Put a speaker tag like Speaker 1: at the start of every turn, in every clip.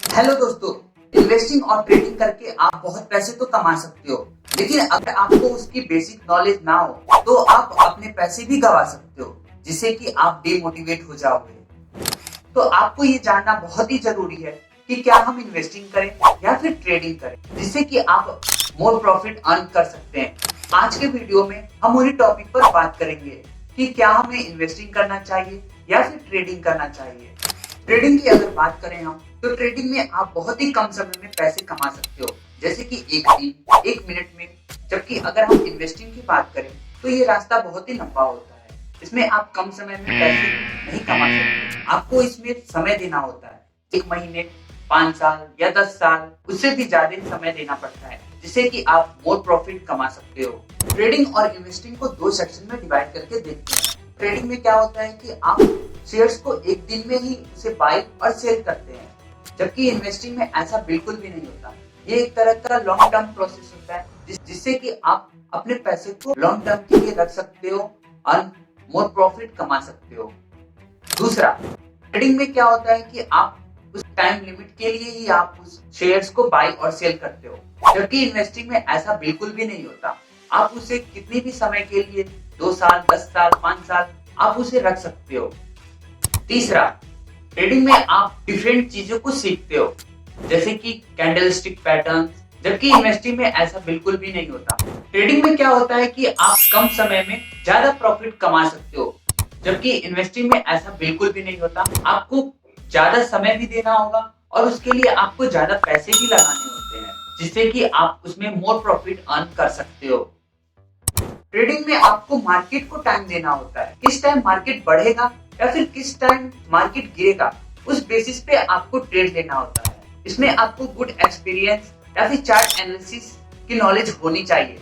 Speaker 1: Hello दोस्तों, investing और trading करके आप बहुत पैसे तो कमा सकते हो, लेकिन अगर आपको उसकी बेसिक नॉलेज ना हो तो आप अपने पैसे भी गवा सकते हो, जिससे कि आप डिमोटिवेट हो जाओगे। तो आपको ये जानना बहुत ही जरूरी है कि क्या हम इन्वेस्टिंग करें या फिर ट्रेडिंग करें, जिससे कि आप मोर प्रॉफिट अर्न कर सकते हैं। आज के वीडियो में हम उन्हीं टॉपिक पर बात करेंगे कि क्या हमें इन्वेस्टिंग करना चाहिए या फिर ट्रेडिंग करना चाहिए। ट्रेडिंग की अगर बात करें हम, तो ट्रेडिंग में आप बहुत ही कम समय में पैसे कमा सकते हो, जैसे कि एक दिन, एक मिनट में। जबकि अगर हम इन्वेस्टिंग की बात करें तो ये रास्ता बहुत ही लंबा होता है। इसमें आप कम समय में पैसे नहीं कमा सकते, आपको इसमें समय देना होता है। 1 महीने, 5 साल या 10 साल, उससे भी ज्यादा समय देना पड़ता है, जिससे कि आप मोर प्रॉफिट कमा सकते हो। ट्रेडिंग और इन्वेस्टिंग को 2 सेक्शन में डिवाइड करके देखते हैं। ट्रेडिंग में क्या होता है कि आप शेयर्स को एक दिन में ही उसे बाय और सेल करते हैं, जबकि इन्वेस्टिंग में ऐसा बिल्कुल भी नहीं होता। ये एक तरह का लॉन्ग टर्म प्रोसेस होता है, जिससे कि आप अपने पैसे को लॉन्ग टर्म के लिए रख सकते हो और मोर प्रॉफिट कमा सकते हो। दूसरा, ट्रेडिंग में क्या होता है कि आप उस टाइम लिमिट के लिए ही आप उस शेयर्स को बाय और सेल करते हो, जबकि इन्वेस्टिंग में ऐसा बिल्कुल भी नहीं होता। आप उसे कितनी भी समय के लिए, 2 साल, 10 साल, 5 साल, आप उसे रख सकते हो। तीसरा, ट्रेडिंग में आप डिफरेंट चीजों को सीखते हो, जैसे कि कैंडलस्टिक पैटर्न, जबकि इन्वेस्टिंग में ऐसा बिल्कुल भी नहीं होता। ट्रेडिंग में क्या होता है कि आप कम समय में ज्यादा प्रॉफिट कमा सकते हो, जबकि इन्वेस्टिंग में ऐसा बिल्कुल भी नहीं होता। आपको ज्यादा समय भी देना होगा और उसके लिए आपको ज्यादा पैसे भी लगाने होते हैं, जिससे कि आप उसमें मोर प्रॉफिट अर्न कर सकते हो। ट्रेडिंग में आपको मार्केट को टाइम देना होता है, किस टाइम मार्केट बढ़ेगा या फिर किस टाइम मार्केट गिरेगा, उस बेसिस पे आपको ट्रेड लेना होता है। इसमें आपको गुड एक्सपीरियंस या फिर चार्ट एनालिसिस की नॉलेज होनी चाहिए,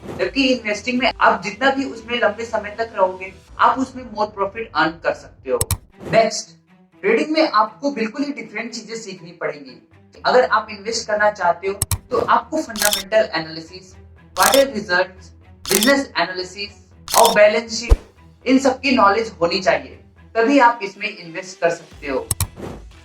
Speaker 1: जबकि इन्वेस्टिंग में आप जितना भी उसमें लंबे समय तक रहोगे, आप उसमें मोर प्रॉफिट अर्न कर सकते हो। नेक्स्ट, ट्रेडिंग में आपको बिल्कुल ही डिफरेंट चीजें सीखनी पड़ेंगी। अगर आप इन्वेस्ट करना चाहते हो तो आपको fundamental analysis, quarter results, business analysis और बैलेंस शीट, इन सब की नॉलेज होनी चाहिए, तभी आप इसमें इन्वेस्ट कर सकते हो।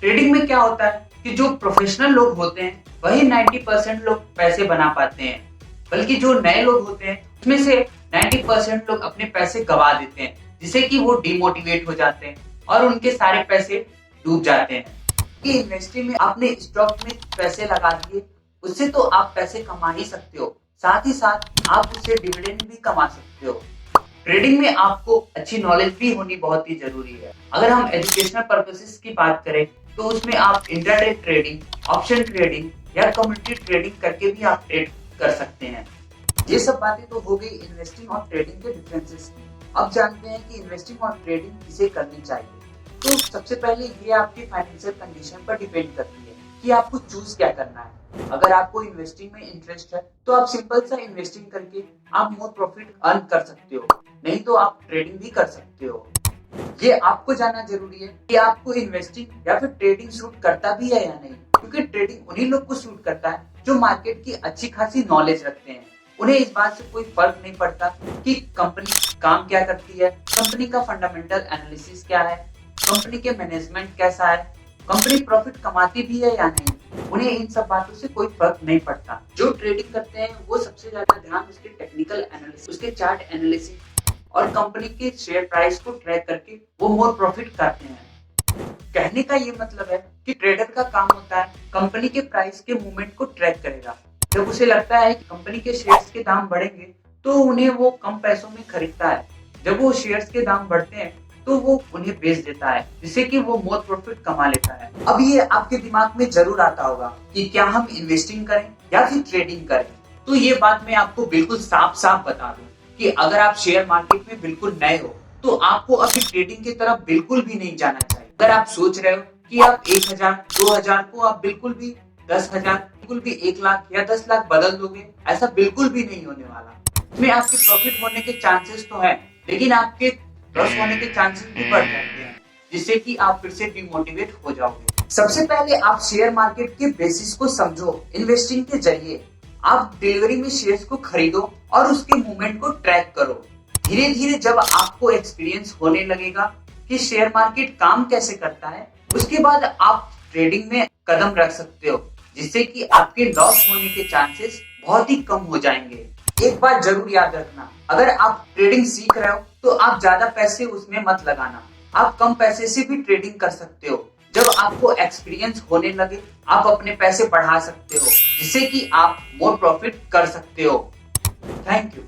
Speaker 1: ट्रेडिंग में क्या होता है कि जो प्रोफेशनल लोग होते हैं वही 90% लोग पैसे बना पाते हैं, बल्कि जो नए लोग होते हैं उसमें से 90% लोग अपने पैसे गवा देते हैं, जिससे कि वो डिमोटिवेट हो जाते हैं और उनके सारे पैसे डूब जाते हैं। कि इन्वेस्टिंग में आपने स्टॉक में पैसे लगा दिए, उससे तो आप पैसे कमा ही सकते हो, साथ ही साथ आप उससे डिविडेंड भी कमा सकते हो। ट्रेडिंग में आपको अच्छी नॉलेज भी होनी बहुत ही जरूरी है। अगर हम एजुकेशनल पर्पसेस की बात करें तो उसमें आप इंट्राडे ट्रेडिंग, ऑप्शन ट्रेडिंग या कम्युनिटी ट्रेडिंग करके भी आप ट्रेड कर सकते हैं। ये सब बातें तो हो गई इन्वेस्टिंग और ट्रेडिंग के डिफरेंसेस की। अब जानते हैं कि इन्वेस्टिंग और ट्रेडिंग किसे करनी चाहिए। तो सबसे पहले ये आपकी फाइनेंशियल कंडीशन पर डिपेंड करती है कि आपको चूज क्या करना है। अगर आपको इन्वेस्टिंग में इंटरेस्ट है तो आप सिंपल सा इन्वेस्टिंग करके आप मोर प्रॉफिट अर्न कर सकते हो, नहीं तो आप ट्रेडिंग भी कर सकते हो। ये आपको जानना जरूरी है कि आपको इन्वेस्टिंग या फिर ट्रेडिंग सूट करता भी है या नहीं, क्योंकि ट्रेडिंग उन्हीं लोग को सूट करता है जो मार्केट की अच्छी खासी नॉलेज रखते हैं। उन्हें इस बात से कोई फर्क नहीं पड़ता कि कंपनी काम क्या करती है, कंपनी का फंडामेंटल एनालिसिस क्या है, कंपनी के मैनेजमेंट कैसा है, कंपनी प्रॉफिट कमाती भी है या नहीं। उन्हें इन सब बातों से कोई फर्क नहीं पड़ता। जो ट्रेडिंग करते हैं वो सबसे ज्यादा ध्यान उसके टेक्निकल एनालिसिस, उसके चार्ट एनालिसिस और कंपनी के शेयर प्राइस को ट्रैक करके वो मोर प्रॉफिट करते हैं। कहने का ये मतलब है कि ट्रेडर का काम होता है कंपनी के प्राइस के मूवमेंट को ट्रैक करेगा। जब उसे लगता है कि कंपनी के शेयर्स के दाम बढ़ेंगे तो उन्हें वो कम पैसों में खरीदता है। जब वो शेयर्स के दाम बढ़ते हैं तो वो उन्हें बेच देता है, जिससे कि वो मोर प्रॉफिट कमा लेता है। अब ये आपके दिमाग में जरूर आता होगा कि क्या हम इन्वेस्टिंग करें या फिर ट्रेडिंग करें। तो ये बात मैं आपको बिल्कुल साफ साफ बता दूं कि अगर आप शेयर मार्केट में बिल्कुल नए हो तो आपको अभी ट्रेडिंग की तरफ बिल्कुल भी नहीं जाना चाहिए। अगर आप सोच रहे हो कि आप 1000, 2000 को आप बिल्कुल भी 10,000, बिल्कुल भी 1 लाख या 10 लाख बदल दोगे, ऐसा बिल्कुल भी नहीं होने वाला। इसमें आपके प्रॉफिट होने के चांसेस तो है, लेकिन आपके लॉस होने के चांसेस भी बढ़ जाते हैं, जिससे कि आप फिर से डिमोटिवेट हो जाओगे। सबसे पहले आप शेयर मार्केट के बेसिस को समझो। इन्वेस्टिंग के जरिए आप डिलीवरी में शेयर्स को खरीदो और उसके मूवमेंट को ट्रैक करो। धीरे धीरे जब आपको एक्सपीरियंस होने लगेगा कि शेयर मार्केट काम कैसे करता है, उसके बाद आप ट्रेडिंग में कदम रख सकते हो, जिससे कि आपके लॉस होने के चांसेस बहुत ही कम हो जाएंगे। एक बात जरूर याद रखना, अगर आप ट्रेडिंग सीख रहे हो तो आप ज्यादा पैसे उसमें मत लगाना। आप कम पैसे से भी ट्रेडिंग कर सकते हो। जब आपको एक्सपीरियंस होने लगे, आप अपने पैसे बढ़ा सकते हो, जिससे कि आप मोर प्रॉफिट कर सकते हो। Thank you.